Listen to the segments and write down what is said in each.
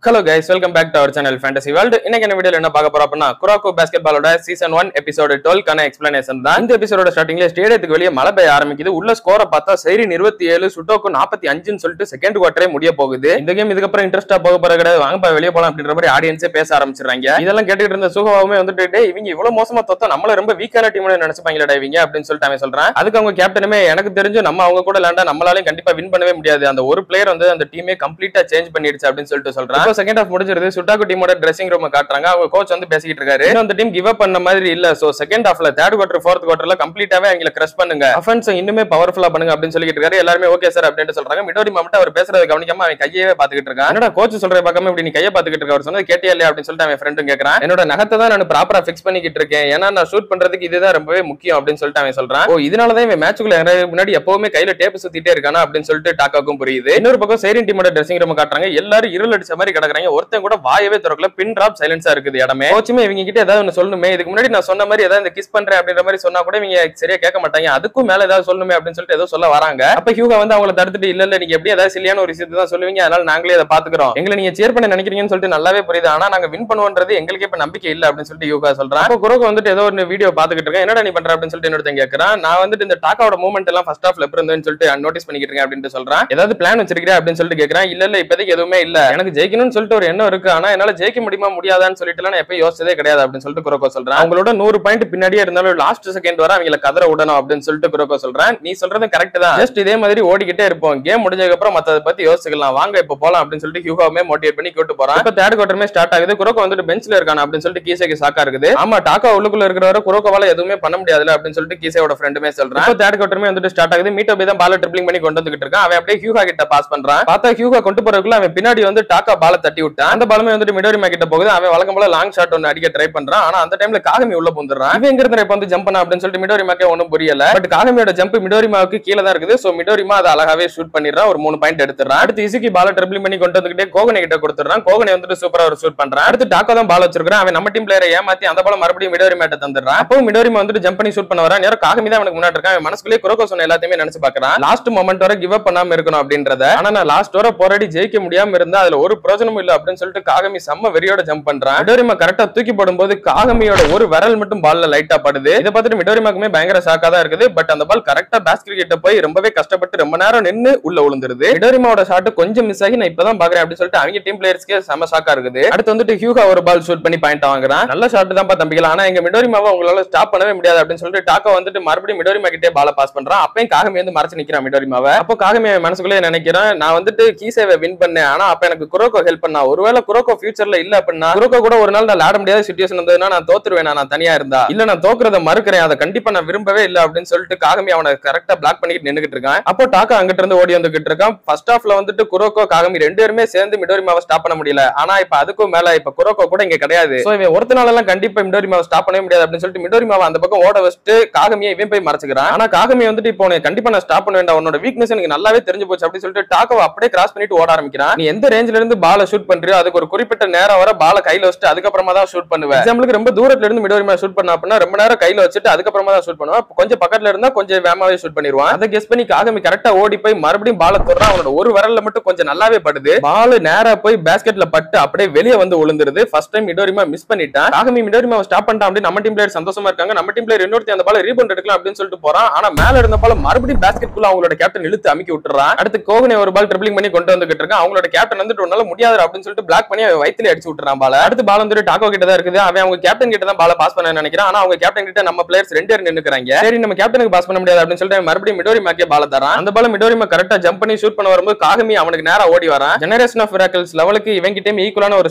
Hello guys, welcome back to our channel Fantasy World. இன்னைக்கு இந்த வீடியோல என்ன பார்க்க போறோம் அப்படினா குரோக்கோ பாஸ்கெட்பாலோட சீசன் 1 எபிசோட் 12 கான எக்ஸ்பிளனேஷன் தான். இந்த எபிசோடோட ஸ்டார்டிங்ல ஸ்டேடியத்துக்கு வெளியே மழை பெய்ய ஆரம்பிக்குது. உள்ள ஸ்கோரை பார்த்தா சைரின் 27 சுட்டோக்கு 45 ன்னு சொல்லிட்டு செகண்ட் குவார்ட்டரே முடிய போகுது. இந்த கேம் இதுக்கு அப்புறம் இன்ட்ரெஸ்டா போக போற கிடையாது, வாங்கப்பா வெளியே போலாம் அப்படின்ற மாதிரி ஆடியன்ஸே பேச ஆரம்பிச்சிடுறாங்க. இதெல்லாம் கேட்டுட்டு இருந்த சுகவாவுமே வந்துட்டு இவங்க இவ்வளவு மோசமா தொத்தா நம்மள ரொம்ப வீக்கான டீம்னு நினைச்சுப்பாங்களா இவங்க அப்படின்னு சொல்லிட்டு அவன் சொல்றான். அதுக்கு அவங்க கேப்டனுமே எனக்கு தெரிஞ்சு நம்ம அவங்க கூட விளையாண்டா நம்மளாலையும் கண்டிப்பா வின் பண்ணவே முடியாது, அந்த ஒரு பிளேயர் வந்து அந்த டீமே கம்ப்ளீட்டா சேஞ்ச் பண்ணிடுச்சு அப்படின்னு சொல்லிட்டு சொல்றான். செகண்ட் ஹாஃப் முடிஞ்சிருது. சுட்டாக்கு டீமோட ட்ரெஸ்ஸிங் ரூம் காட்டுறாங்க. அவங்க கோச் வந்து பேசிட்டு இருக்காரு. இந்த டீம் கிவ் அப் பண்ண மாதிரி இல்ல, சோ செகண்ட் ஹாஃப்ல தேர்ட் குவார்ட்டர் ஃபோர்த் குவார்ட்டர்ல கம்ப்ளீட்டாவே அவங்கள கிரஷ் பண்ணுங்க, அஃபென்ஸ் இன்னுமே பவர்ஃபுல்லா பண்ணுங்க அப்படின்னு சொல்லிட்டு இருக்காரு. எல்லாரும் ஓகே சார் அப்படின்னு சொல்றாங்க. மிடோரி மட்டும் அவர் பேசுறத கவனிக்காம அவன் கையவே பாத்துக்கிட்டு இருக்கான். என்னடா கோச் சொல்றத பார்க்காம இப்படி நீ கையை பாத்துக்கிட்டு இருக்க, அவர் சொன்னது கேட்டியா இல்லையா அப்படின்னு சொல்லிட்டு அவன் ஃப்ரெண்டும் கேக்குறான். என்னோட நகத்தை தான் நான் ப்ராப்பரா ஃபிக்ஸ் பண்ணிக்கிட்டு இருக்கேன், ஏன்னா நான் ஷூட் பண்றதுக்கு இதுதான் ரொம்பவே முக்கியம் அப்படின்னு சொல்லிட்டு அவன் சொல்றான். ஓ இதனாலதான் இவன் மேட்சுக்குள்ள முன்னாடி எப்பவுமே கையில டேப் சுத்திட்டே இருக்கானா அப்படின்னு சொல்லிட்டு டாக்காக்கும் புரியுது. இன்னொரு பக்கம் சைரன் டீமோட ட்ரெஸ்ஸிங் ரூம் காட்டுறாங்க. எல்லாரும் இருள் அடிச்ச மாதிரி கிடக்குறாங்க. ஒருத்தன் கூட வாயவே திறக்கல, பின் டிராப் சைலன்ஸா இருக்குது இடமே. கோச்சுமே இவங்க கிட்ட ஏதாவது ஒன்னு சொல்லணுமே, இதுக்கு முன்னாடி நான் சொன்ன மாதிரி ஏதாவது இந்த கிஸ் பண்றேன் அப்படின்ற மாதிரி சொன்னா கூட இவங்க சரியா கேட்க மாட்டாங்க, அதுக்கும் மேல ஏதாவது சொல்லணுமே அப்படின்னு சொல்லிட்டு ஏதோ சொல்ல வராங்க. அப்ப ஹியூகா வந்து அவங்கள தடுத்துட்டு இல்ல இல்ல நீங்க எப்படி ஏதாவது சில்லியான ஒரு விஷயத்தை தான் சொல்லுவீங்க, அதனால நாங்களே அதை பாத்துக்கிறோம், எங்களை நீங்க சேர் பண்ண நினைக்கிறீங்கன்னு சொல்லிட்டு நல்லாவே புரியுது, ஆனா நாங்க வின் பண்ணுவோன்றது எங்களுக்கு இப்ப நம்பிக்கை இல்ல அப்படின்னு சொல்லிட்டு ஹியூகா சொல்றான். அப்ப குரோக்கு வந்துட்டு ஏதோ ஒரு வீடியோ பாத்துக்கிட்டு இருக்கேன், என்னடா நீ பண்ற அப்படின்னு சொல்லிட்டு இன்னொருத்தன் கேட்கறான். நான் வந்துட்டு இந்த டாக்காவோட மூவ்மெண்ட் எல்லாம் ஃபர்ஸ்ட் ஹாஃப்ல எப்படி இருந்ததுன்னு சொல்லிட்டு நோட்டீஸ் பண்ணிக்கிட்டு இருக்கேன் அப்படின்னு சொல்றான். ஏதாவது பிளான் வச்சிருக்கீங்க அப்படின்னு சொல்லிட்டு கேட்கறான். இல்ல இல்ல இப்போதைக்கு எதுவுமே இல்ல, எனக்கு ஜெயிக்கணும்னு சொல்லிட்டு ஒரு எண்ணம் இருக்கு, ஆனா என்னால ஜெயிக்க முடியுமா முடியாதான்னு சொல்லிட்டு நான் எப்ப யோசிச்சதே கிடையாது அப்படின்னு சொல்லிட்டு குரோக்கோ சொல்றான். அவங்களோட 100 பாயிண்ட் பின்னாடியே இருந்தாலும் லாஸ்ட் செகண்ட் வர அவங்கள கதற விடணும் அப்படின்னு சொல்லிட்டு குரோக்கோ சொல்றான். நீ சொல்றது கரெக்ட் தான், ஜஸ்ட் இதே மாதிரி ஓடிக்கிட்டே இருப்போம், கேம் முடிஞ்சதுக்கு அப்புறம் மத்தத பத்தி யோசிக்கலாம், வாங்க இப்ப போலாம் அப்படின்னு சொல்லிட்டு ஹியூகாவுமே மோட்டிவேட் பண்ணி கூட்டு போறான். இப்ப தேர்ட் குவார்ட்டருமே ஸ்டார்ட் ஆகுது. குரோக்கோ வந்துட்டு பெஞ்ச்ல இருக்கான அப்படின்னு சொல்லிட்டு கீசேக்கு ஷாக்கா இருக்குது. ஆமா டாக்கா உள்ளுக்குள்ள இருக்கிறவரை குரோக்கோவால எதுவுமே பண்ண முடியாதுல அப்படின்னு சொல்லிட்டு கீசேயோட ஃப்ரெண்டுமே சொல்றான். இப்ப தேர்ட் குவார்ட்டருமே வந்துட்டு ஸ்டார்ட் ஆகுது. மீட்டோ பை தான் பால ட்ரிப்ளிங் பண்ணி கொண்டு வந்துகிட்டு இருக்கான். அவன் அப்படியே ஹியூகா கிட்ட பாஸ் பண்றான். பார்த்தா ஹியூகா கொண்டு போறதுக்குள்ள அவன் பின்னாடி வந்து டாக்கா பால தட்டி விட்டான். அந்த பாலமே வந்துட்டு மிடோரிமா கிட்ட போகுது. அவன் வழக்கம் போல லாங் ஷாட் ஒன்னு அடிக்க ட்ரை பண்றான். ஆனா அந்த டைம்ல காகமி உள்ள பூந்துறான். இவன் எங்க இருந்து இப்ப வந்து ஜம்ப் பண்ணா அப்படின்னு சொல்லிட்டு மிடோரிமாக்கே ஒண்ணும் புரியல. பட் காகமியோட ஜம்ப் மிடோரிமாவுக்கு கீழ தான் இருக்குது. சோ மிடோரிமா அதை அழகாவே ஷூட் பண்ணிடுறான். ஒரு 3 பாயிண்ட் எடுத்துறான். அடுத்து இசுகி பால ட்ரிப்ளிங் பண்ணி கொண்டு வந்துகிட்டே கோகனே கிட்ட கொடுத்துறான். கோகனே வந்துட்டு சூப்பரா ஒரு ஷூட் பண்றான். அடுத்து டாக்கா தான் பால் வச்சிருக்கான். அவன் நம்ம டீம் பிளேயரை ஏமாத்தி அந்த பால மறுபடியும் மிடோரிமா கிட்ட தந்துறான். அப்போ மிடோரிமா வந்துட்டு ஜம்ப் பண்ணி ஷூட் பண்ண வரான். நேரா காகமி தான் அவனுக்கு முன்னாடி இருக்கான். அவன் மனசுக்குள்ளே குரோக்கோ சொன்ன எல்லாத்தையுமே நினைச்சு பாக்குறான். லாஸ்ட் மொமெண்ட் வரை கிவ் அப் பண்ணாம இருக்கணும் அப்படின்றத. ஆனா நான் லாஸ்ட் வரை போராடி ஜெயிக்க முடியாம இருந்தா அதுல ஒரு பிரயோஜனமும் இல்ல அப்படின்னு சொல்லிட்டு காகமி செம்ம வெறியோட ஜம்ப் பண்றான். மிடோரிமா கரெக்டா தூக்கி போடும்போது காகமியோட ஒரு விரல் மட்டும் பால்ல லைட்டா படுது. இத பார்த்துட்டு மிடோரிமாக்குமே பயங்கர ஷாக்கா தான் இருக்குது. பட் அந்த பால் கரெக்டா பாஸ்கெட் கிட்ட போய் ரொம்பவே கஷ்டப்பட்டு ரொம்ப நேரம் நின்னு உள்ள விழுந்துருது. மிடோரிமாவோட ஷாட் கொஞ்சம் மிஸ் ஆகி நான் இப்பதான் பாக்குறேன் அப்படின்னு சொல்லிட்டு அவங்க டீம் பிளேயர்ஸ்க்கே செம ஷாக்கா இருக்குது. அடுத்து வந்துட்டு ஹியூகா ஒரு பால் ஷூட் பண்ணி பாயிண்ட் வாங்குறான். நல்ல ஷாட் தான் தம்பிகளா, ஆனா எங்க மிடோரிமாவை உங்களால ஸ்டாப் பண்ணவே முடியாது அப்படின்னு சொல்லிட்டு டாக்கா வந்துட்டு மறுபடியும் மிடோரிமா கிட்டே பால பாஸ் பண்றான். அப்பயும் காகமி வந்து மறைச்சு நிக்கிறான் மிடோரிமாவை. அப்போ காகமி மனசுக்குள்ளே நினைக்கிறான், நான் வந்துட்டு கீசேவை வின் பண்ணேன், ஆனா அப்ப எனக்கு குரோக்கோ ஹெல்ப் பண்ணா, ஒருவேளை குரோக்கோ ஃபியூச்சர்ல இல்ல அப்படின்னா குரோக்கோ கூட ஒரு நாள் நான் விளையாட முடியாத சிச்சுவேஷன் வந்ததுன்னா நான் தோத்துருவேன், நான் தனியா இருந்தா இல்ல நான் தோக்குறத மறுக்கிறேன், அதை கண்டிப்பா நான் விரும்பவே இல்ல அப்படின்னு சொல்லிட்டு காகமி அவனை கரெக்டா பிளாக் பண்ணிட்டு நின்னுகிட்டு இருக்கான். அப்போ டாக்கா அங்கிட்ட இருந்து ஓடி வந்துகிட்டு இருக்கான். ஃபர்ஸ்ட் ஹாஃப்ல வந்துட்டு குரோக்கோ காகமி ரெண்டு பேருமே சேர்ந்து மிடோரிமாவை ஸ்டாப் பண்ண முடியல. ஆனா இப்ப அதுக்கும் மேல இப்ப குரோக்கோ கூட இங்க கிடையாது. சோ இவன் ஒருத்தனால எல்லாம் கண்டிப்பா மிடோரிமாவை ஸ்டாப் பண்ணவே முடியாது அப்படின்னு சொல்லிட்டு மிடோரிமாவை அந்த பக்கம் ஓட வச்சுட்டு காகமியை இவன் போய் மறைச்சுக்கிறான். ஆனா காகமி வந்துட்டு இப்போ கண்டிப்பா நான் ஸ்டாப் பண்ண வேண்டாம், உன்னோட வீக்னஸ் எனக்கு நல்லாவே தெரிஞ்சு போச்சு அப்படின்னு சொல்லிட்டு டாக்காவை அப்படியே கிராஸ் பண்ணிட்டு ஓட ஆரம்பிக்கிறான். நீ எந்த ரேஞ்சில இருந்து பால ஷூட் பண்றியோ அதுக்கு ஒரு குறிப்பிட்ட நேரம் வர பால கையில வச்சுட்டு அதுக்கப்புறமா தான் ஷூட் பண்ணுவேன். எக்ஸாம்பிளுக்கு ரொம்ப தூரத்துல இருந்து மிடோரிமா ஷூட் பண்ணா அப்படின்னா ரொம்ப நேரம் கையில வச்சுட்டு அதுக்கப்புறமா தான் ஷூட் பண்ணுவான். கொஞ்சம் பக்கத்துல இருந்தா கொஞ்சம் வேகமாவே ஷூட் பண்ணிடுவான். அதை கெஸ் பண்ணி காகமி கரெக்டா ஓடி போய் மறுபடியும் பால தொடுறான். அவனோட ஒரு விரல்ல மட்டும் கொஞ்சம் நல்லாவே படுது. பால் நேரா போய் பாஸ்கெட்ல பட்டு அப்படியே வெளியே வந்து விழுந்துருது. ஃபர்ஸ்ட் டைம் மிடோரிமா மிஸ் பண்ணிட்டான். காகமி மிடோரிமாவை ஸ்டாப் பண்ணிட்டான் அப்படின்னு நம்ம டீம் பிளேயர் சந்தோஷமா இருக்காங்க. நம்ம டீம் பிளேயர் இன்னொருத்தி அந்த பால ரீபவுண்ட் எடுக்கலாம் அப்படின்னு சொல்லிட்டு போறான். ஆனா மேல இருந்த பால மறுபடியும் பாஸ்கெட்குள்ள அவங்களோட கேப்டன் இழுத்து அமுக்கி விட்டுறான். அடுத்து கோகனே ஒரு பால் ட்ரிப்ளிங் பண்ணி கொண்டு வந்துகிட்டு இருக்கான். அவங்களோட கேப்டன் வந்துட்டு உன்னால முடியாது அப்படின்னு சொல்லிட்டு பிளாக் பண்ணி அவன் வயித்துல அடிச்சு விட்டுறான் பால. அடுத்து பால் வந்துட்டு டாக்கோ கிட்ட தான் இருக்குது. அவன் அவங்க கேப்டன் கிட்ட தான் பால பாஸ் பண்ண நினைக்கிறான். ஆனா அவங்க கேப்டன் கிட்ட நம்ம பிளேயர்ஸ் ரெண்டு பேர் நின்னுக்கிறாங்க. சரி நம்ம கேப்டனுக்கு பாஸ் பண்ண முடியாது அப்படின்னு சொல்லிட்டு மறுபடியும் மிடோரிமாக்கே பால தரான். அந்த பால மிடோரிமா கரெக்டா ஜம்ப் பண்ணி ஷூட் பண்ண வரும்போது காகமி அவனுக்கு நேரா ஓடி வரான். ஜெனரேஷன் ஆஃப் மிராக்கிள்ஸ் லெவலுக்கு இவங்கிட்டே ஈக்குவலான ஒரு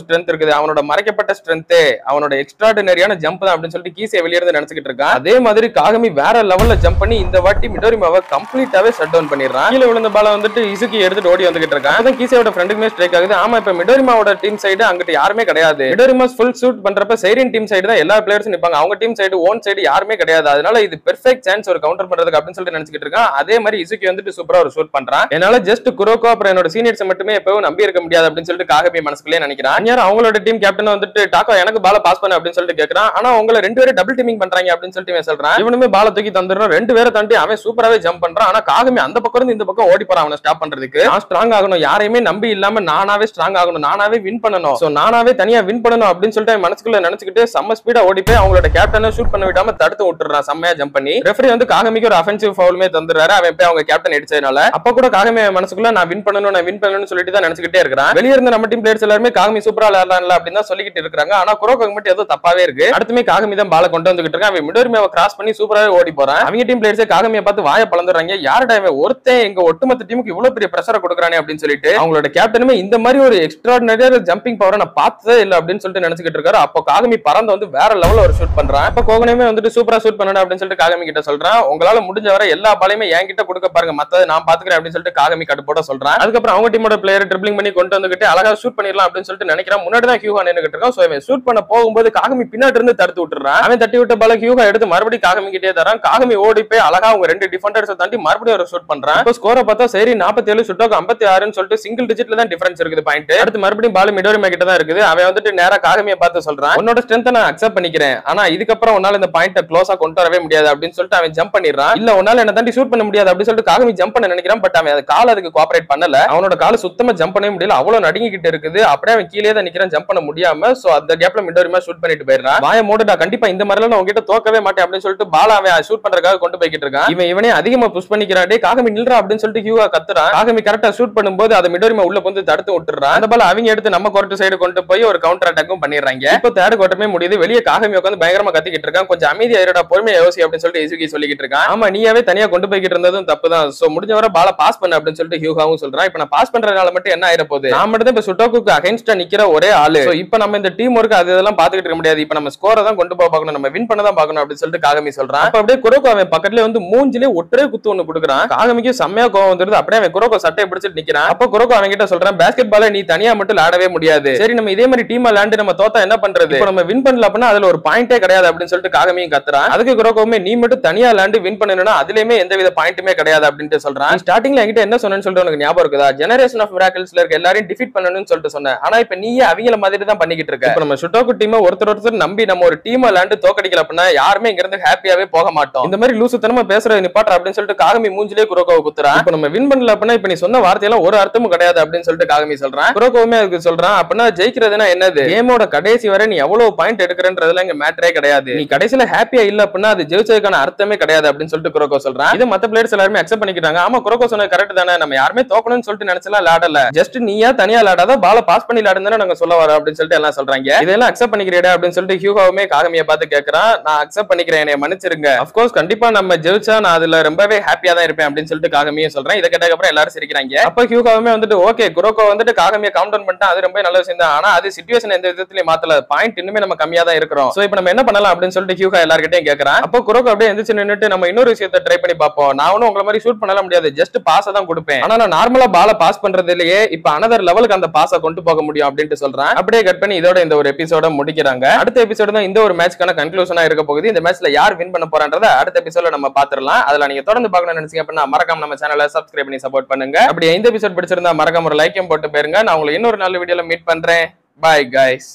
ஸ்ட்ரென்த் இருக்குது. அவனோட மறைக்கப்பட்ட ஸ்ட்ரென்த் அவனோட எக்ஸ்ட்ராடினரியான ஜம்ப் தான் அப்படின்னு சொல்லிட்டு கீசே வெளியே இருந்து நினைச்சிட்டு இருக்கான். அதே மாதிரி காகமி வேற லெவல்ல ஜம்ப் பண்ணி இந்த வாட்டி மிடோரிமாவை கம்ப்ளீட்டாவே ஷட் டவுன் பண்ணிடுறான். கீழே விழுந்த பால வந்துட்டு இசுகி எடுத்துட்டு ஓடி வந்துகிட்டு இருக்கான். அதான் கீசேயோட ஃப்ரெண்டுக்குமே ஸ்ட்ரைக் ஆகுது. ஆமா இப்ப மிடோரிமாவோட டீம் சைடு அங்கிட்ட யாருமே கிடையாது. மிடோரிமா ஃபுல் ஷூட் பண்றப்ப சைரன் டீம் சைடு தான் எல்லா பிளேயர்ஸும் நிப்பாங்க. அவங்க டீம் சைடு ஓன் சைடு யாருமே கிடையாது. அதனால இது பெர்ஃபெக்ட் சான்ஸ் ஒரு கவுண்டர் பண்றதுக்கு அப்படின்னு சொல்லிட்டு நினைச்சிட்டு இருக்கான். அதே மாதிரி இசுகி வந்துட்டு சூப்பரா ஒரு ஷூட் பண்றான். என்னால ஜஸ்ட் குரோக்கோ அப்புறம் என்னோட சீனியர்ஸ் மட்டுமே எப்பவும் நம்பி இருக்க முடியாது அப்படின்னு சொல்லிட்டு காகமி மனசுக்குள்ளே நினைக்கிறான். யார் அவங்களோட டீம் கேப்டன் வந்துட்டு டாக்கோ எனக்கு பால பாஸ் பண்ண அப்படின்னு சொல்லிட்டு கேக்குறான். ஆனா உங்களை ரெண்டு பேரும் டபுள் டீமிங் பண்றாங்க அப்படின்னு சொல்லிட்டு சொல்றான். இவனுமே பால தூக்கி தந்துடுறான். ரெண்டு பேரை தாண்டி அவன் சூப்பராவே ஜம்ப் பண்றான். ஆனா காகமி அந்த பக்கம் இருந்து இந்த பக்கம் ஓடி போறான் அவனை ஸ்டாப் பண்றதுக்கு. நான் ஸ்ட்ராங் ஆகணும், யாரையுமே நம்பி இல்லாம நானாவே ஸ்ட்ராங் ஆகணும், நானாவே வின் பண்ணணும், சோ நானாவே தனியா வின் பண்ணணும் அப்படின்னு சொல்லிட்டு மனசுக்குள்ள நினைச்சுக்கிட்டு செம்ம ஸ்பீடா ஓடி போய் அவங்களோட கேப்டனை ஷூட் பண்ண விடாம தடுத்து விட்டுறான் செம்மையா ஜம்ப் பண்ணி. ரெஃபரி வந்து காகமிக்கு ஒரு அஃபென்சிவ் ஃபவுலுமே தந்துறாரு, அவன் போய் அவங்க கேப்டன் அடிச்சதுனால. அப்ப கூட காகமி மனசுக்குள்ள நான் வின் பண்ணணும்னு சொல்லிட்டு தான் நினைச்சுக்கிட்டே இருக்கிறான். வெளிய இருந்து நம்ம டீம் பிளேயர்ஸ் எல்லாரும் காகமி சூப்பரா விளையாடலாம் அப்படின்னு தான் சொல்லிக்கிட்டு இருக்காங்க. ஆனா குரோகோ மட்டும் ஏதோ தப்பாவே இருக்கு. அடுத்துமே காகமி தான் பால கொண்டு வந்துகிட்டு இருக்கான். அவன் மிடோரிமாவை கிராஸ் பண்ணி சூப்பராவே ஓடி போறான். அவங்க டீம் பிளேயர்ஸ் காகமியை பார்த்து வாயை பளந்துறாங்க. யாருடா இவன் ஒருத்தன் எங்க ஒட்டுமொத்த டீமுக்கு இவ்வளவு பெரிய பிரஷரை கொடுக்கறானே அப்படின்னு சொல்லிட்டு அவங்களோட கேப்டனுமே இந்த மாதிரி ஒரு எக்ஸ்ட்ராடினரி ஜம்பிங் பவரை நான் பார்த்ததே இல்ல அப்படின்னு சொல்லிட்டு நினைச்சுக்கிட்டு இருக்காரு. அப்போ காகமி பறந்து வந்து வேற லெவல்ல ஒரு ஷூட் பண்றான். அப்ப கோகனமே வந்துட்டு சூப்பரா ஷூட் பண்ணணும் அப்படின்னு சொல்லிட்டு காகமி கிட்ட சொல்றான். உங்களால முடிஞ்ச வரை எல்லா பாலையுமே என்கிட்ட கொடுக்க பாருங்க, மத்ததை நான் பாத்துக்கிறேன் அப்படின்னு சொல்லிட்டு காகமி கட்டுப்போட சொல்றான். அதுக்கப்புறம் அவங்க டீமோட பிளேயர் ட்ரிப்ளிங் பண்ணி கொண்டு வந்துகிட்டு அழகா ஷூட் பண்ணிடலாம் அப்படின்னு சொல்லிட்டு நினைக்கிறான். முன்னாடி தான் ஹியூகா நின்னுகிட்டு இருக்கான். சோ அவன் ஷூட் பண்ண போகும்போது காகமி பின்னாடி இருந்து தடுத்து விட்டுறான். அவன் தட்டி விட்ட பால ஹியூகா எடுத்து மறுபடியும் காகமி கிட்டே தரான். காகமி ஓடி போய் அழகா அவங்க ரெண்டு டிஃபெண்டர்ஸ் தாண்டி மறுபடியும் ஒரு ஷூட் பண்றான். இப்போ ஸ்கோரை பார்த்தா சரி 47 சுட்டோக்கு 56ன்னு சொல்லிட்டு சிங்கிள் டிஜிட்ல தான் டிஃபரன்ஸ் இருக்குது பாயிண்ட். அடுத்து மறுபடியும் பால் மிடோரிமா கிட்ட தான் இருக்குது. அவன் வந்துட்டு நேரா காகமியை பார்த்து சொல்றான், உன்னோட ஸ்ட்ரென்த் நான் அக்செப்ட் பண்ணிக்கிறேன், ஆனா இதுக்கப்புறம் உன்னால இந்த பாயிண்ட க்ளோஸா கொண்டு வரவே முடியாது அப்படின்னு சொல்லிட்டு அவன் ஜம்ப் பண்ணிடுறான். இல்ல உன்னால என்ன தாண்டி ஷூட் பண்ண முடியாது அப்படின்னு சொல்லிட்டு காகமி ஜம்ப் பண்ண நினைக்கிறான். பட் அவன் அது கால் அதுக்கு கோஆபரேட் பண்ணல. அவனோட கால் சுத்தமா ஜம்ப் பண்ணவே முடியல, அவ்வளவு நடுங்கிட்டு இருக்குது. அப்படியே அவன் கீழே தான் நிக்கிறான் ஜம்ப் பண்ண முடியாம. சோ அந்த கேப்ல மிடோரிமா ஷூட் பண்ணிட்டு போயிடுறான். வாய மூடுடா, கண்டிப்பா இந்த மாதிரி எல்லாம் உங்ககிட்ட தோக்கவே மாட்டேன் அப்படின்னு சொல்லிட்டு பால அவன் ஷூட் பண்றதுக்காக கொண்டு போய்கிட்டு இருக்கான். இவனே அதிகமா புஷ் பண்ணிக்கிறான். டே காகமி நில்றா அப்படின்னு சொல்லிட்டு ஹியூகா கத்துறான். காகமி கரெக்டா ஷூட் பண்ணும்போது அதை மிடோரிமா உள்ள வந்து தடுத்து விட்டுறான். அந்த பால் அவங்க எடுத்து நம்ம கோர்ட் சைடு கொண்டு போய் ஒரு கவுண்டர் அட்டாக்கும் பண்ணிடுறாங்க. இப்போ தேர்ட் கோட்டமே முடியுது. வெளியே காகமி உட்காந்து பயங்கரமா கத்திக்கிட்டு இருக்கான். கொஞ்சம் அமைதியா இருடா, பொறுமையா யோசி அப்படின்னு சொல்லிட்டு இசுகி சொல்லிக்கிட்டு இருக்கான். ஆமா நீயாவே தனியா கொண்டு போய்கிட்டு இருந்ததும் தப்பு தான், சோ முடிஞ்ச வரை பால பாஸ் பண்ணு அப்படின்னு சொல்லிட்டு ஹியூகாவும் சொல்றான். இப்ப நான் பாஸ் பண்றதுனால மட்டும் என்ன ஆயிர போகுது, நான் மட்டும் தான் இப்ப சுட்டோக்கு அகைன்ஸ்டா நிக்கிற ஒரே ஆளு. சோ இப்ப நம்ம இந்த டீம் ஒர்க் அது இதெல்லாம் பாத்துக்கிட்டு இருக்க முடியாது, இப்ப நம்ம ஸ்கோரை தான் கொண்டு போக பார்க்கணும், நம்ம வின் பண்ண தான் பார்க்கணும் அப்படின்னு சொல்லிட்டு காகமி சொல்றான். அப்ப அப்படியே குரோகோ அவன் பக்கத்துல வந்து மூஞ்சிலே ஒற்றே குத்து ஒண்ணு கொடுக்குறான். காகமிக்கு செம்மையா கோவம் வந்துருது. அப்படியே அவன் குரோகோ சட்டையை பிடிச்சிட்டு நிக்கிறான். அப்ப குரோகோ அவன் கிட்ட சொல்றான், பேஸ்கெட் பால நீ தனியா மட்டும் விளையாடவே முடியாது, சரி நம்ம இதே மாதிரி டீமா விளையாண்டு நம்ம தோத்தா என்ன பண்றது, இப்ப நம்ம வின் பண்ணல அப்படின்னா அதுல ஒரு பாயிண்டே கிடையாது அப்படின்னு சொல்லிட்டு காகமியும் கத்துறான். அதுக்கு குரோகோமே நீ மட்டும் தனியா விளையாண்டு வின் பண்ணணும்னா அதுலயுமே எந்தவித பாயிண்ட்டுமே கிடையாது அப்படின்னு சொல்றான். ஸ்டார்டிங்ல என்கிட்ட என்ன சொன்னேன்னு சொல்லிட்டு உனக்கு ஞாபகம் இருக்குதா, ஜெனரேஷன் ஆஃப் மிராக்கிள்ஸ்ல இருக்க எல்லாரையும் டிஃபீட் பண்ணணும்னு சொல்லிட்டு சொன்னேன், ஆனா இப்ப நீயே அவங்கள மாதிரி தான் பண்ணிக்கிட்டு இருக்க. இப்ப நம்ம சுட்டோக்கு டீமை ஒருத்தர் நம்பி நம்ம ஒரு டீம் விளையாண்டு தோக்கடிக்கல அப்படின்னா யாருமே இங்க இருந்து ஹாப்பியாவே போக மாட்டோம். இந்த மாதிரி லூசுத்தனமா பேசுறது நிப்பாட்ற அப்படின்னு சொல்லிட்டு காகமி மூஞ்சிலே குரோகோவை குத்துறான். இப்ப நம்ம வின் பண்ணல அப்படின்னா இப்ப நீ சொன்ன வார்த்தையெல்லாம் ஒரு அர்த்தமும் கிடையாது அப்படின்னு சொல்லிட்டு காகமி சொல்றான். குரோகோவுமே அதுக்கு சொல்றான், அப்படின்னா ஜெயிக்கிறதுனா என்னது, கேமோட கடைசி வரை நீ எவ்வளவு பாயிண்ட் எடுக்கிறன்றதுல இங்க மேட்டரே கிடையாது, நீ கடைசியில ஹாப்பியா இல்ல அப்படின்னா அது ஜெயிச்சதுக்கான அர்த்தமே கிடையாது அப்படின்னு சொல்லிட்டு குரோகோ சொல்றான். இது மத்த பிளேயர்ஸ் எல்லாரும் அக்செப்ட் பண்ணிக்கிட்டாங்க. ஆமா குரோகோ சொன்னது கரெக்ட் தானே, நம்ம யாருமே தோக்கணும்னு சொல்லிட்டு நினைச்சலாம் விளையாடல, ஜஸ்ட் நீயா தனியா விளையாடாத பால பாஸ் பண்ணி விளையாடுன்னு நாங்க சொல்ல வரோம் அப்படின்னு சொல்லிட்டு எல்லாம் சொல்றாங்க. இதெல்லாம் அக்செப்ட் பண்ணிக்கிறேன் அப்படின்னு சொல்லிட்டு ஹியூகாவுமே காகமியை பார்த்து கேட்கறான். நான் அக்செப்ட் பண்ணிக்கிறேன், என்னை மன்னிச்சிருங்க, அஃப்கோர்ஸ் கண்டிப்பா நம்ம ஜெயிச்சா நான் அதுல ரொம்பவே ஹாப்பியா தான் இருப்பேன் அப்படின்னு சொல்லிட்டு காகமியை சொல்றேன். இதை கேட்டதுக்கு அப்புறம் எல்லாரும் சிரிக்கிறாங்க. அப்ப ஹியூகாவுமே வந்துட்டு ஓகே குரோகோ வந்துட்டு காகமியை கவுண்ட் டவுன் பண்ணிட்டா அது ரொம்ப நல்ல விஷயம் தான், ஆனா அது சிச்சுவேஷன் எந்த விதத்திலயும் மாத்தல, பாயிண்ட் இன்னுமே நம்ம கம்மியா தான் இருக்கிறோம், சோ இப்போ நம்ம என்ன பண்ணலாம் அப்படின்னு சொல்லிட்டு ஹியூகா எல்லார்கிட்டயும் கேட்கறான். அப்போ குரோகோ அப்படியே எந்திரிச்சு நின்னுட்டு நம்ம இன்னொரு விஷயத்தை ட்ரை பண்ணி பார்ப்போம், நான் ஒன்னும் உங்களை மாதிரி ஷூட் பண்ணல முடியாது, ஜஸ்ட் பாஸ் தான் கொடுப்பேன், ஆனா நான் நார்மலா பால பாஸ் பண்றதுலயே இப்ப அனதர் லெவலுக்கு அந்த பாஸை கொண்டு போக முடியும் அப்படின்னு சொல்றான். அப்படியே கட் பண்ணி இதோட இந்த ஒரு எபிசோட முடிக்கிறாங்க. அடுத்த எபிசோடு தான் இந்த ஒரு மேட்ச்க்கான கன்க்ளூஷனா இருக்க போகுது. இந்த மேட்ச்ல யார் வின் பண்ண போறான்றத அடுத்த எபிசோட்ல நம்ம பாத்துறலாம். அதுல நீங்க தொடர்ந்து பார்க்கணும்னு நினைச்சீங்க அப்படின்னா மறக்காம நம்ம சேனலை சப்ஸ்கிரைப் பண்ணி சப்போர்ட் பண்ணுங்க. அப்படி இந்த எபிசோட் பிடிச்சிருந்தா மறக்காம ஒரு லைக்கும் போட்டு போயிருங்க. நான் உங்களை இன்னொரு நல்ல வீடியோல மீட் பண்றேன். Bye guys.